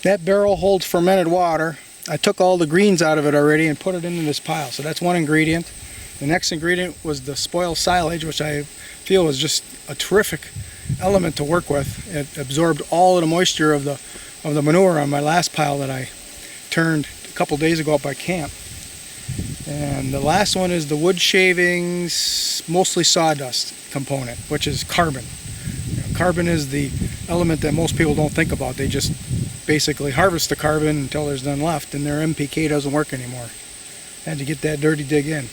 That barrel holds fermented water. I took all the greens out of it already and put it into this pile. So that's one ingredient. The next ingredient was the spoil silage, which I feel is just a terrific element to work with. It absorbed all of the moisture of the manure on my last pile that I turned a couple days ago up by camp. And the last one is the wood shavings, mostly sawdust component, which is carbon. Carbon is the element that most people don't think about. They just basically harvest the carbon until there's none left, and their NPK doesn't work anymore. Had to get that dirty dig in.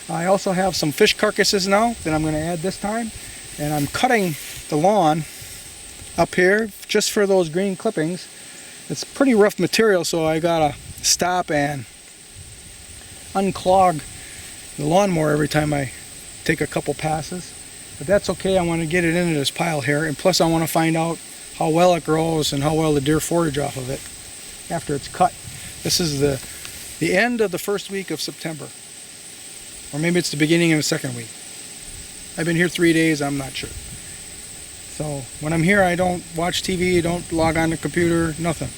I also have some fish carcasses now that I'm going to add this time, and I'm cutting the lawn up here just for those green clippings. It's pretty rough material, so I gotta stop and unclog the lawnmower every time I take a couple passes. But that's okay. I want to get it into this pile here, and plus I want to find out how well it grows and how well the deer forage off of it after it's cut. This is the end of the first week of September, or maybe it's the beginning of the second week. I've been here 3 days, I'm not sure. So when I'm here, I don't watch TV, don't log on the computer, nothing.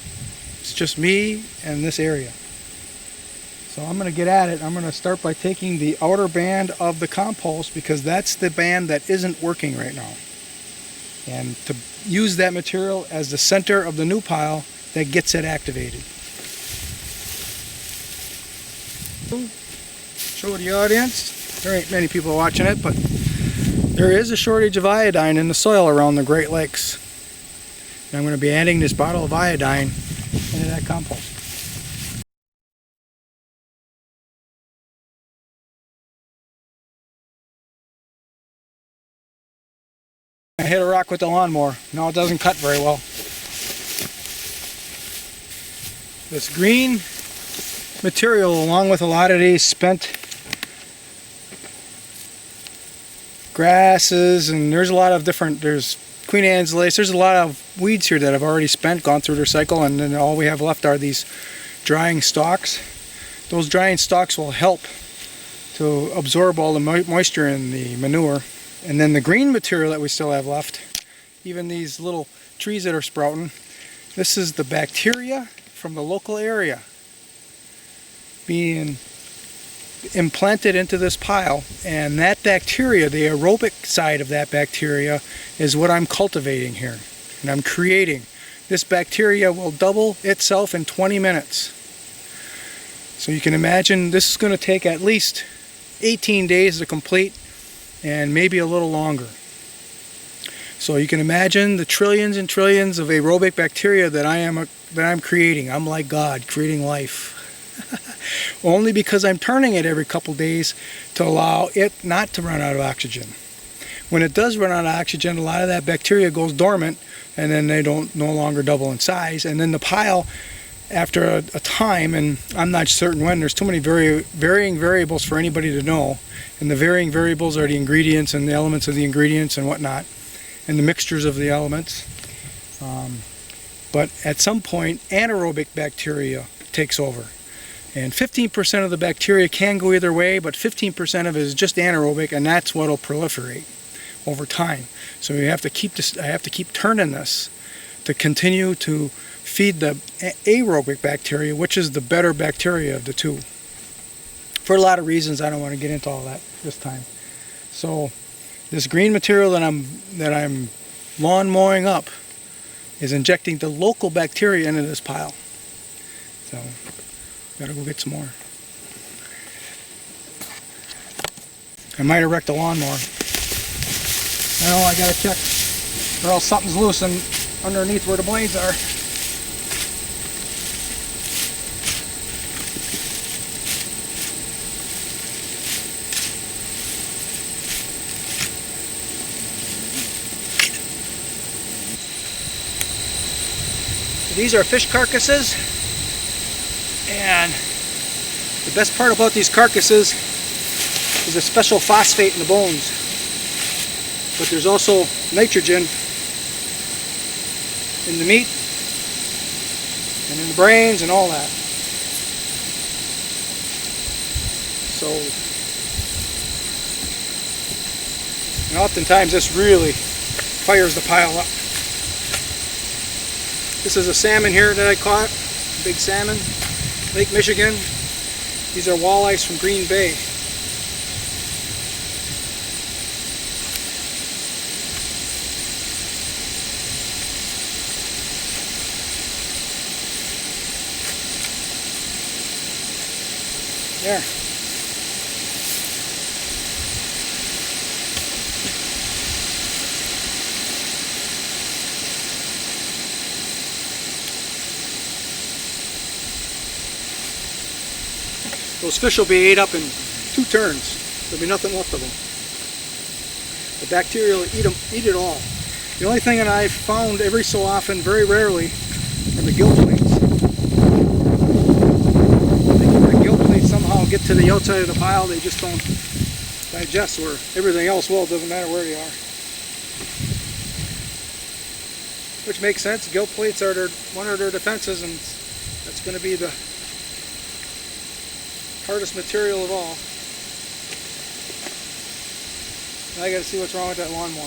It's just me and this area. So I'm going to get at it. I'm going to start by taking the outer band of the compost, because that's the band that isn't working right now. And to use that material as the center of the new pile that gets it activated. Show the audience. There ain't many people watching it, but there is a shortage of iodine in the soil around the Great Lakes. And I'm going to be adding this bottle of iodine into that compost. I hit a rock with the lawnmower. No, it doesn't cut very well. This green material, along with a lot of these spent grasses, and there's a lot of different, there's Queen Anne's lace, there's a lot of weeds here that have already gone through their cycle, and then all we have left are these drying stalks. Those drying stalks will help to absorb all the moisture in the manure. And then the green material that we still have left, even these little trees that are sprouting, this is the bacteria from the local area being implanted into this pile, and that bacteria, the aerobic side of that bacteria, is what I'm cultivating here, and I'm creating. This bacteria will double itself in 20 minutes. So you can imagine this is going to take at least 18 days to complete, and maybe a little longer. So you can imagine the trillions and trillions of aerobic bacteria that I'm creating. I'm like God, creating life. Only because I'm turning it every couple days to allow it not to run out of oxygen. When it does run out of oxygen, a lot of that bacteria goes dormant, and then they no longer double in size. And then the pile, after a time, and I'm not certain when, there's too many varying variables for anybody to know. And the varying variables are the ingredients and the elements of the ingredients and whatnot, and the mixtures of the elements. But at some point, anaerobic bacteria takes over. And 15% of the bacteria can go either way, but 15% of it is just anaerobic, and that's what will proliferate over time. So I have to keep turning this to continue to feed the aerobic bacteria, which is the better bacteria of the two. For a lot of reasons, I don't want to get into all that this time. So this green material that I'm lawn mowing up is injecting the local bacteria into this pile. So gotta go get some more. I might have wrecked the lawnmower. I know, I gotta check, or else something's loose underneath where the blades are. These are fish carcasses, and the best part about these carcasses is a special phosphate in the bones, but there's also nitrogen in the meat and in the brains and all that. So, and oftentimes this really fires the pile up. This is a salmon here that I caught, big salmon, Lake Michigan. These are walleyes from Green Bay. There. Those fish will be ate up in 2 turns. There'll be nothing left of them. The bacteria will eat it all. The only thing that I've found every so often, very rarely, are the gill plates. The gill plates somehow get to the outside of the pile. They just don't digest, where everything else will. It doesn't matter where they are. Which makes sense. Gill plates are one of their defenses, and that's going to be the hardest material of all. Now I got to see what's wrong with that lawnmower.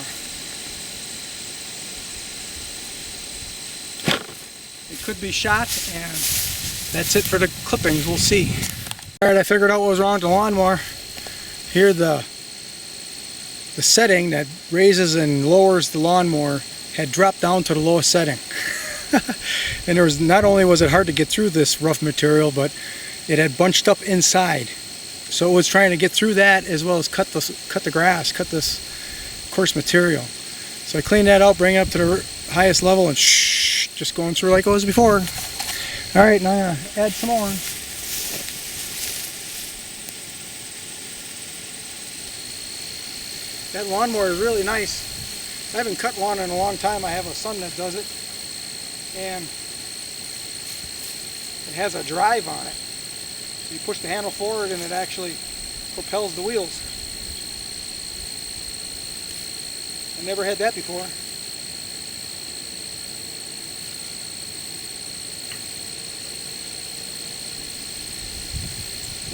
It could be shot, and that's it for the clippings. We'll see. Alright, I figured out what was wrong with the lawnmower. Here the setting that raises and lowers the lawnmower had dropped down to the lowest setting. And there was, not only was it hard to get through this rough material, but it had bunched up inside. So it was trying to get through that as well as cut the grass, cut this coarse material. So I cleaned that out, bring it up to the highest level, and just going through like it was before. Alright, now I'm going to add some more. That lawnmower is really nice. I haven't cut lawn in a long time. I have a son that does it. And it has a drive on it. So you push the handle forward and it actually propels the wheels. I never had that before.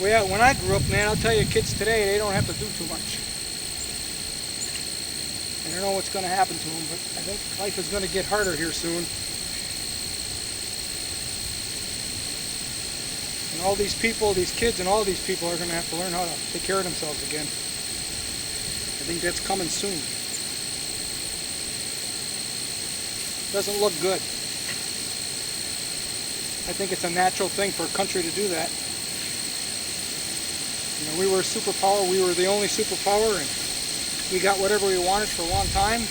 Well, when I grew up, man, I'll tell you, kids today, they don't have to do too much. I don't know what's going to happen to them, but I think life is going to get harder here soon. And all these people, these kids and all these people are going to have to learn how to take care of themselves again. I think that's coming soon. Doesn't look good. I think it's a natural thing for a country to do that. You know, we were a superpower, we were the only superpower, and we got whatever we wanted for a long time.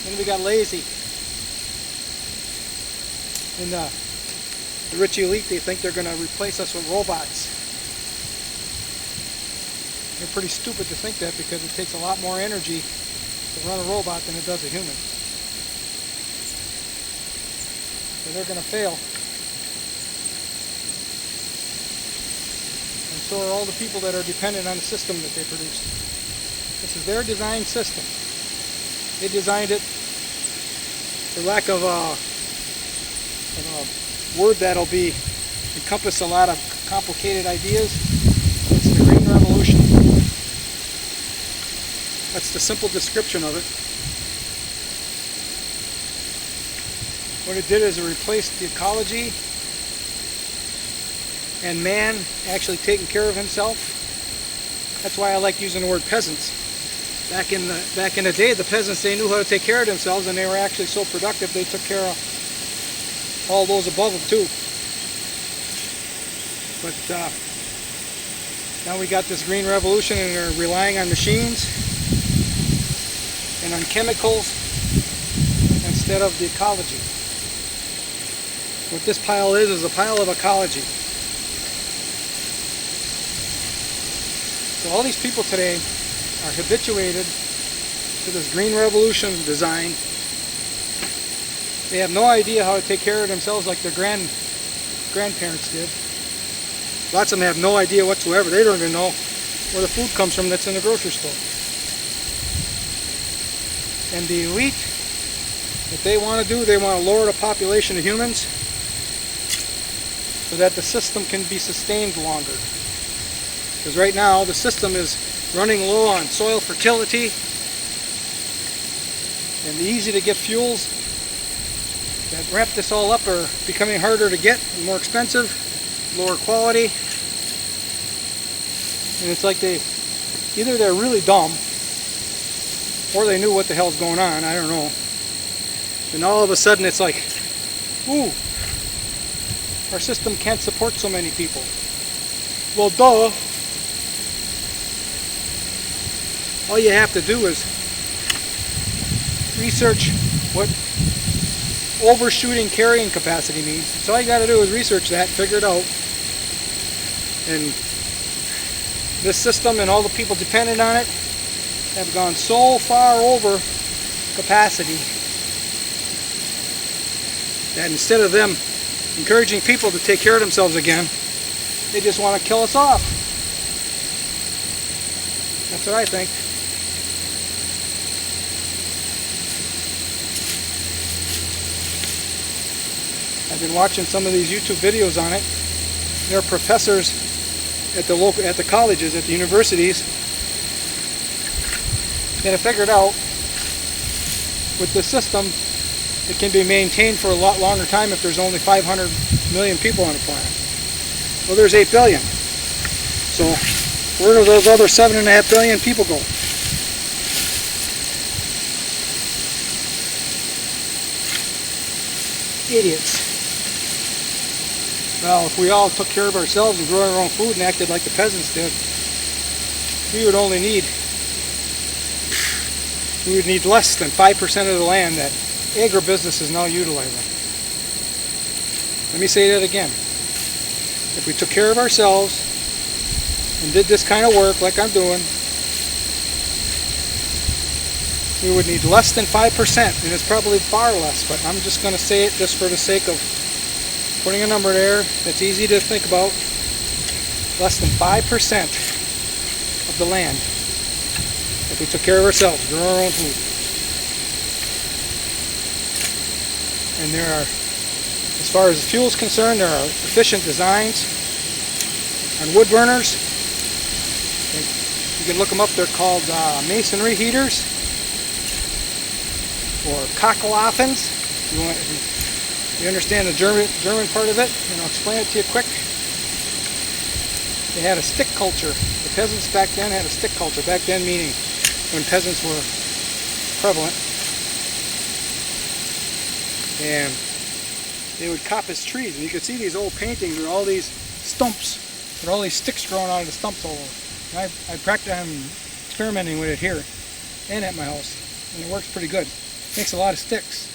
Then we got lazy. And the rich elite, they think they're going to replace us with robots. They're pretty stupid to think that, because it takes a lot more energy to run a robot than it does a human. So they're going to fail. And so are all the people that are dependent on the system that they produce. This is their design system. They designed it, for lack of a word that'll encompass a lot of complicated ideas. It's the Green Revolution. That's the simple description of it. What it did is it replaced the ecology and man actually taking care of himself. That's why I like using the word peasants. Back in the day, the peasants, they knew how to take care of themselves, and they were actually so productive they took care of all those above them too. But now we got this green revolution, and they're relying on machines and on chemicals instead of the ecology. What this pile is a pile of ecology. So all these people today are habituated to this green revolution design. They have no idea how to take care of themselves like their grandparents did. Lots of them have no idea whatsoever. They don't even know where the food comes from that's in the grocery store. And the elite, what they want to do, they want to lower the population of humans so that the system can be sustained longer. Because right now the system is running low on soil fertility and the easy to get fuels that wrap this all up are becoming harder to get, and more expensive, lower quality. And it's like either they're really dumb or they knew what the hell's going on, I don't know. And all of a sudden it's like, ooh, our system can't support so many people. Well, duh. All you have to do is research what overshooting carrying capacity means. So all you got to do is research that, figure it out. And this system and all the people dependent on it have gone so far over capacity that instead of them encouraging people to take care of themselves again, they just want to kill us off. That's what I think. I've been watching some of these YouTube videos on it. There are professors at the colleges, at the universities, that have figured out with the system it can be maintained for a lot longer time if there's only 500 million people on the planet. Well, there's 8 billion. So where do those other 7.5 billion people go? Idiots. Well, if we all took care of ourselves and grew our own food and acted like the peasants did, we would need less than 5% of the land that agribusiness is now utilizing. Let me say that again. If we took care of ourselves and did this kind of work like I'm doing, we would need less than 5%, and it's probably far less, but I'm just going to say it just for the sake of putting a number there that's easy to think about. Less than 5% of the land if we took care of ourselves, grew our own food. And there are, as far as fuel is concerned, there are efficient designs on wood burners. You can look them up. They're called masonry heaters or Kachelophens. You understand the German part of it, and I'll explain it to you quick. They had a stick culture. The peasants back then had a stick culture. Back then meaning when peasants were prevalent. And they would coppice trees, and you could see these old paintings with all these stumps, with all these sticks growing out of the stumps all over. And I practice, I'm experimenting with it here and at my house, and it works pretty good. Makes a lot of sticks.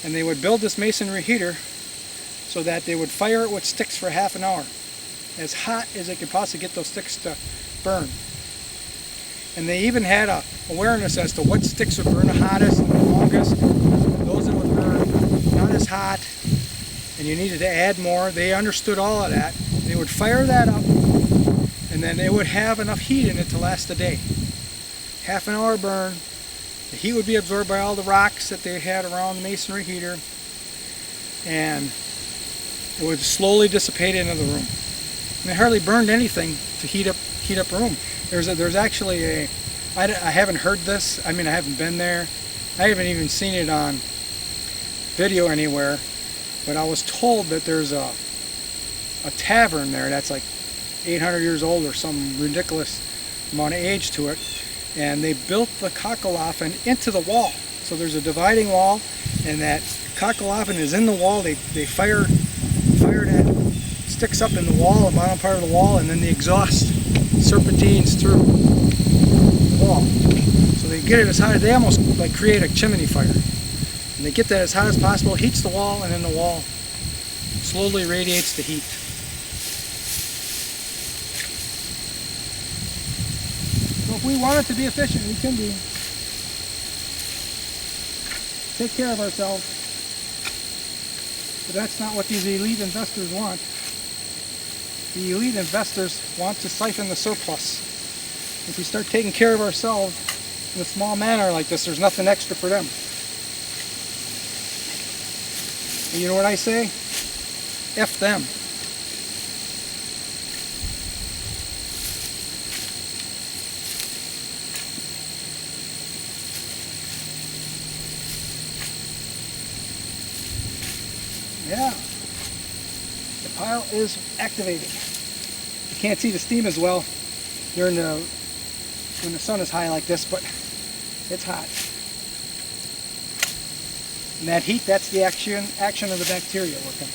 And they would build this masonry heater so that they would fire it with sticks for half an hour, as hot as they could possibly get those sticks to burn. And they even had a awareness as to what sticks would burn the hottest and the longest. Those that would burn not as hot, and you needed to add more. They understood all of that. They would fire that up, and then they would have enough heat in it to last a day. Half an hour burn. The heat would be absorbed by all the rocks that they had around the masonry heater, and it would slowly dissipate into the room. And they hardly burned anything to heat up a room. There's actually I haven't heard this. I mean, I haven't been there. I haven't even seen it on video anywhere. But I was told that there's a tavern there that's like 800 years old or some ridiculous amount of age to it. And they built the Kachelophon into the wall. So there's a dividing wall, and that Kachelophon is in the wall. They fire that sticks up in the wall, the bottom part of the wall, and then the exhaust serpentines through the wall. So they get it as hot as they almost like create a chimney fire. And they get that as hot as possible, heats the wall, and then the wall slowly radiates the heat. So if we want it to be efficient, we can be. Take care of ourselves. But that's not what these elite investors want. The elite investors want to siphon the surplus. If we start taking care of ourselves in a small manner like this, there's nothing extra for them. And you know what I say? F them. Yeah, the pile is activated. You can't see the steam as well during when the sun is high like this, but it's hot. And that heat, that's the action of the bacteria working.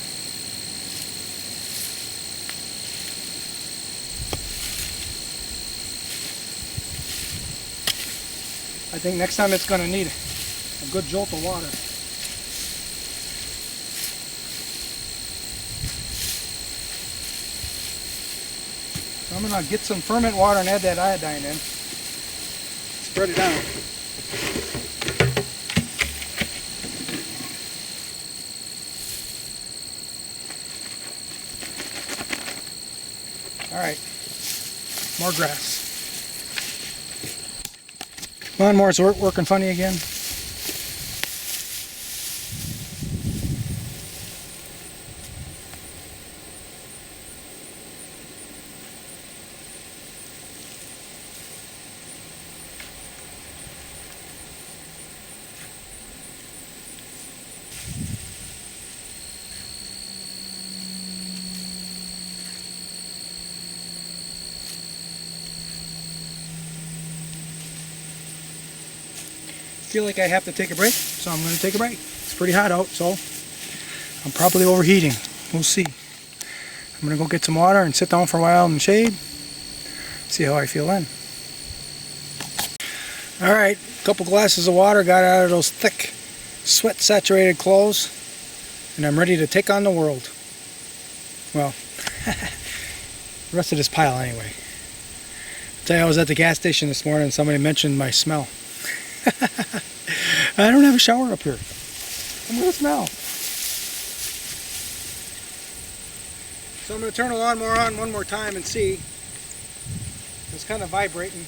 I think next time it's going to need a good jolt of water. So I'm going to get some ferment water and add that iodine in. Spread it out. Alright, more grass. Lawnmower's working funny again. Feel like I have to take a break, so I'm going to take a break. It's pretty hot out, so I'm probably overheating. We'll see. I'm going to go get some water and sit down for a while in the shade. See how I feel then. Alright, a couple glasses of water, got out of those thick, sweat-saturated clothes, and I'm ready to take on the world. Well, the rest of this pile anyway. I'll tell you, I was at the gas station this morning and somebody mentioned my smell. I don't have a shower up here. I'm going to smell. So I'm going to turn the lawnmower on one more time and see. It's kind of vibrating.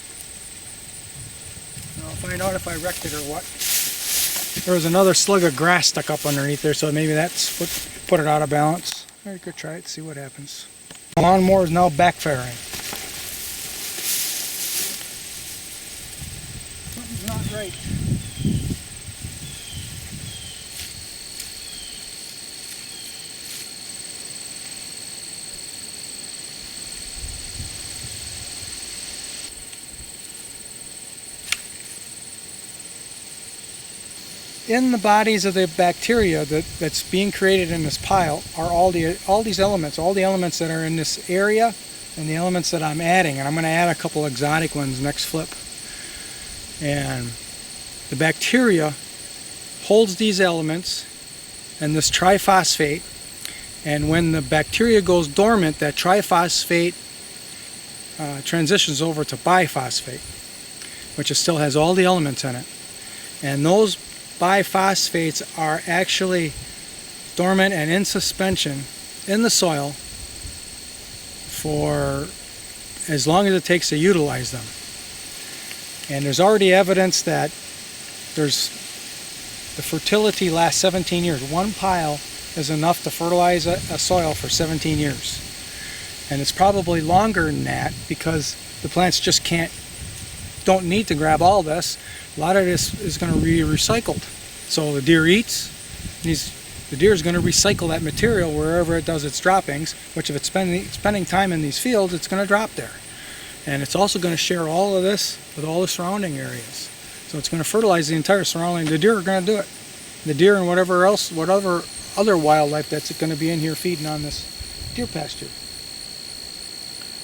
I'll find out if I wrecked it or what. There was another slug of grass stuck up underneath there, so maybe that's what put it out of balance. I could try it, see what happens. The lawnmower is now backfiring. Something's not right. In the bodies of the bacteria that's being created in this pile are all these elements, all the elements that are in this area and the elements that I'm adding. And I'm going to add a couple exotic ones next flip. And the bacteria holds these elements and this triphosphate. And when the bacteria goes dormant, that triphosphate transitions over to biphosphate, which still has all the elements in it. And those biphosphates are actually dormant and in suspension in the soil for as long as it takes to utilize them. And there's already evidence that the fertility lasts 17 years. One pile is enough to fertilize a soil for 17 years. And it's probably longer than that because the plants just don't need to grab all this. A lot of this is going to be recycled. So the deer eats, the deer is going to recycle that material wherever it does its droppings, which if it's spending time in these fields, it's going to drop there. And it's also going to share all of this with all the surrounding areas. So it's going to fertilize the entire surrounding. The deer are going to do it. The deer and whatever other wildlife that's going to be in here feeding on this deer pasture.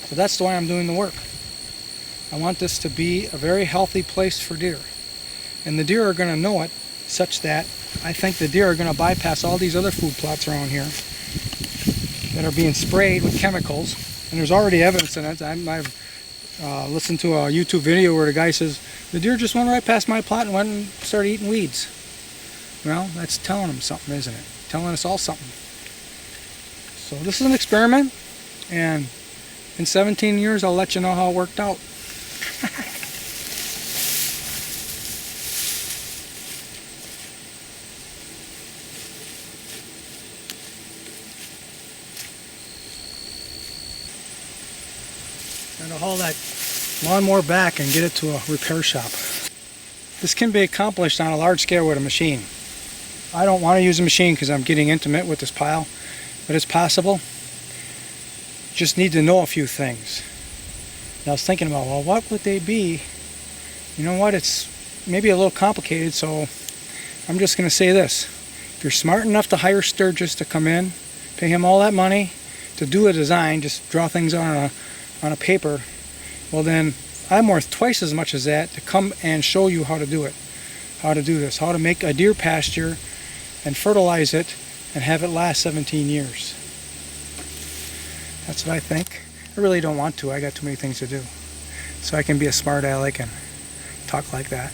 So that's the why I'm doing the work. I want this to be a very healthy place for deer. And the deer are going to know it such that I think the deer are going to bypass all these other food plots around here that are being sprayed with chemicals. And there's already evidence in it. I've listened to a YouTube video where the guy says, the deer just went right past my plot and went and started eating weeds. Well, that's telling them something, isn't it? Telling us all something. So this is an experiment, and in 17 years I'll let you know how it worked out. Gotta haul that lawnmower back and get it to a repair shop. This can be accomplished on a large scale with a machine. I don't want to use a machine because I'm getting intimate with this pile, but it's possible. Just need to know a few things. And I was thinking about, well, what would they be? You know what, it's maybe a little complicated, so I'm just going to say this. If you're smart enough to hire Sturgis to come in, pay him all that money to do a design, just draw things on a paper, well then I'm worth twice as much as that to come and show you how to do it. How to do this, how to make a deer pasture and fertilize it and have it last 17 years. That's what I think. I really don't want to. I got too many things to do. So I can be a smart aleck and talk like that.